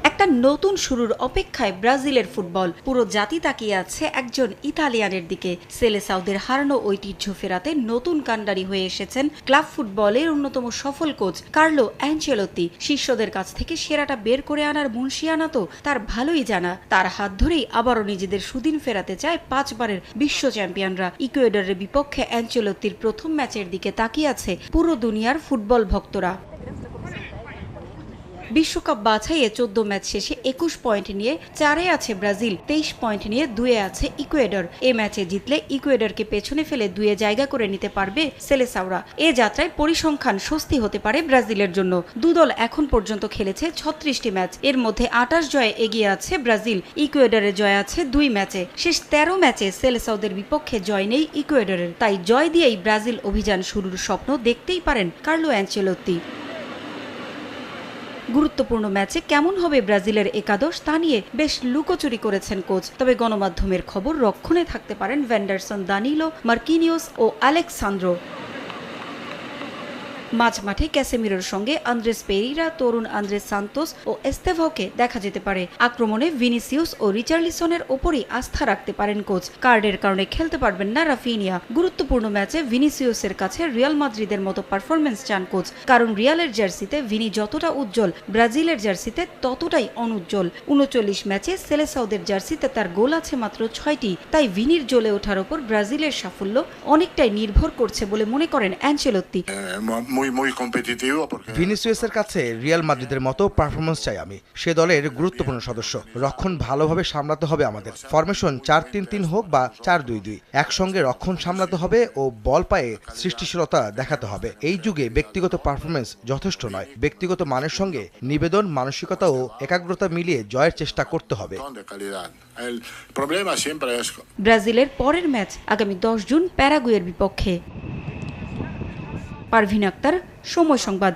একটা নতুন শুরুর অপেক্ষায় ব্রাজিলের ফুটবল। পুরো জাতি তাকিয়ে আছে একজন ইতালিয়ানের দিকে। সেলেসাওদের হারানো ঐতিহ্য ফেরাতে নতুন কান্ডারি হয়ে এসেছেন ক্লাব ফুটবলের অন্যতম সফল কোচ কার্লো অ্যানচেলোত্তি। শিষ্যদের কাছ থেকে সেরাটা বের করে আনার মুনশিয়ানা তো তার ভালোই জানা। তার হাত ধরেই আবারও নিজেদের সুদিন ফেরাতে চায় 5 বারের বিশ্ব চ্যাম্পিয়নরা। ইকুয়েডরের বিপক্ষে অ্যানচেলোত্তির প্রথম ম্যাচের দিকে তাকিয়ে আছে পুরো দুনিয়ার ফুটবল ভক্তরা। বিশ্বকাপ বাছাইয়ে 14 ম্যাচ শেষে 21 পয়েন্ট নিয়ে 4-এ আছে ব্রাজিল, 23 পয়েন্ট নিয়ে 2-এ আছে ইকুয়েডর। এ ম্যাচে জিতলে ইকুয়েডরকে পেছনে ফেলে 2-এ জায়গা করে নিতে পারবে সেলেসাওরা। এ যাত্রায় পরিসংখ্যান স্বস্তি হতে পারে ব্রাজিলের জন্য। দুদল এখন পর্যন্ত খেলেছে 36টি ম্যাচ, এর মধ্যে 28 জয়ে এগিয়ে আছে ব্রাজিল। ইকুয়েডরের জয় আছে 2 ম্যাচে। শেষ 13 ম্যাচে সেলেসাওদের বিপক্ষে জয় নেই ইকুয়েডরের। তাই জয় দিয়েই ব্রাজিল অভিযান শুরুর স্বপ্ন দেখতেই পারেন কার্লো অ্যানচেলোত্তি। গুরুত্বপূর্ণ ম্যাচে কেমন হবে ব্রাজিলের একাদশ তা নিয়ে বেশ লুকোচুরি করেছেন কোচ। তবে গণমাধ্যমের খবর রক্ষণে থাকতে পারেন ভ্যান্ডারসন, দানিলো, মার্কিনিওস ও আলেক্সান্দ্রো। মাঝমাঠে ক্যাসেমিরোর সঙ্গে আন্দ্রেস পেরেইরা, তরুণ আন্দ্রেস সান্তোস ও এস্তেভাওকে দেখা যেতে পারে। আক্রমণে ভিনিসিউস ও রিচার্লিসনের ওপরই আস্থা রাখতে পারেন কোচ। কার্ডের কারণে খেলতে পারবেন না রাফিনিয়া। গুরুত্বপূর্ণ ম্যাচে ভিনিসিউসের কাছে রিয়াল মাদ্রিদের মতো পারফরমেন্স চান কোচ। কারণ রিয়ালের জার্সিতে ভিনি যতটা উজ্জ্বল, ব্রাজিলের জার্সিতে ততটাই অনুজ্জ্বল। 39 ম্যাচে সেলেসাওদের জার্সিতে তার গোল আছে মাত্র 6টি। তাই ভিনির জ্বলে ওঠার ওপর ব্রাজিলের সাফল্য অনেকটাই নির্ভর করছে বলে মনে করেন অ্যানচেলোত্তি। ভিনিসিয়াসের কাছে রিয়াল মাদ্রিদের মতো পারফরমেন্স চাই আমি। সে দলের গুরুত্বপূর্ণ সদস্য। রক্ষণ ভালোভাবে সামলাতে হবে আমাদের। ফরমেশন 4-3-3 হোক বা 4-2-2, একসঙ্গে রক্ষণ সামলাতে হবে ও বল পায়ে সৃষ্টিশীলতা দেখাতে হবে। এই যুগে ব্যক্তিগত পারফরমেন্স যথেষ্ট নয়, ব্যক্তিগত মানের সঙ্গে নিবেদন, মানসিকতা ও একাগ্রতা মিলিয়ে জয়ের চেষ্টা করতে হবে। ব্রাজিলের পরের ম্যাচ আগামী 10 জুন প্যারাগুয়ের বিপক্ষে। পারভিন আক্তার, সময় সংবাদ।